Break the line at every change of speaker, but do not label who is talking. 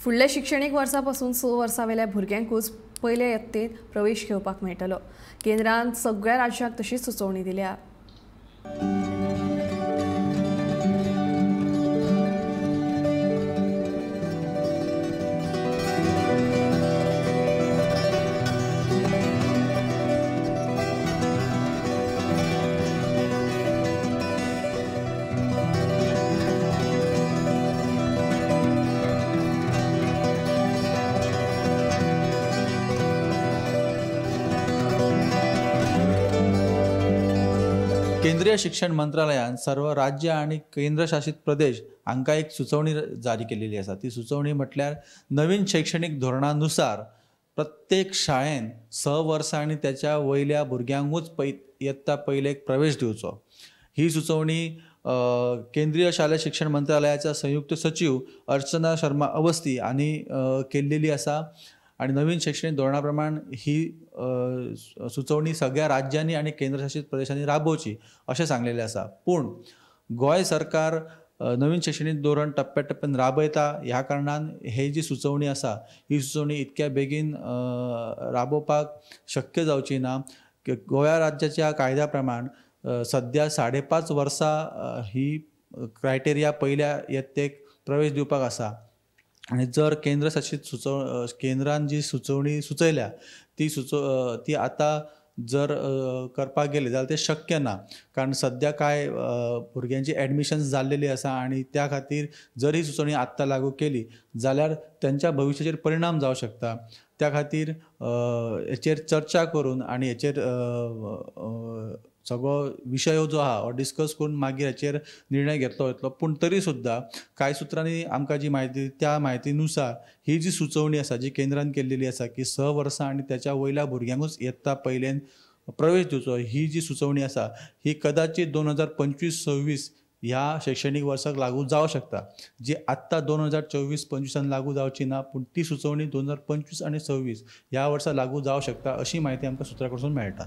फुडल्या शिक्षणीक वर्सा पासून 6 वर्सां वेल्या भुरग्यांकूच पयले यत्तेत प्रवेश घेवपाक मेळटलो। केंद्रान सगळ्या राज्यांक तशीच सुचोवणी दिल्या।
केंद्रीय शिक्षण मंत्रालयान सर्व राज्य आणि केंद्रशासित प्रदेश हांकां एक सुचोवणी जारी केलेली आसा। ती सुचोवणी म्हटल्यार नवीन शैक्षणिक धोरणानुसार प्रत्येक शाळेन 6 वर्सां आणि त्याच्या वयल्या भुरग्यांकूच इयत्ता पयलेक प्रवेश दिवचो। ही सुचोवणी केंद्रीय शालेय शिक्षण मंत्रालयाच्या संयुक्त सचिव अर्चना शर्मा अवस्थी हांणी केल्लेली आसा आणि नवीन शैक्षणिक धोरणा प्रमाण ही सुचोवणी सगळ्या राज्यांनी आणि केंद्रशासित प्रदेशांनी राबोवची अशें सांगलेलें आसा। पूण गोंय सरकार नवीन शैक्षणिक धोरण टप्प्याटप्प्यान राबयता, ह्या कारणान ही जी सुचोवणी आसा ही सुचोवणी इतक्या बेगीन राबोवपाक शक्य जावची ना। गोंय राज्याच्या कायद्या प्रमाण सध्या 5.5 वर्सां ही क्रायटेरिया पयल्या यत्तेक प्रवेश दिवपाक आसा आणि जर केंद्रान जी सुचोवणी सुचयल्या ती आता जर करपाक गेले जाल्यार ते शक्य ना, कारण सध्या काय भुरग्यांची एडमिशन्स जाल्लेली आसा आणि त्या खातीर जर ही सुचोवणी आत्तां लागू केली जाल्यार त्यांच्या भविश्याचेर परिणाम जावं शकता। त्या खातीर हेचेर चर्चा करून आणि हेचेर सगळो विशय जो आहा डिस्कस करून मागीर हेचेर निर्णय घेतलो वतलो। पूण तरी सुद्दां कांय सुत्रांनी आमकां जी म्हायती त्या म्हायतीनुसार ही जी सुचोवणी आसा जी केंद्रान केल्लेली आसा की 6 वर्सां आणि त्याच्या वयल्या भुरग्यांकूच इयत्ता पयलेन प्रवेश दिवचो, ही जी सुचोवणी आसा ही कदाचित 2025-26 ह्या शैक्षणिक वर्साक लागू जावं शकता, जी आत्तां 2024-25 लागू जावची ना, पूण ती सुचोवणी 2025 आणि 26 ह्या वर्सा लागू जावं शकता अशी म्हायती आमकां सुत्रा कडसून मेळटा।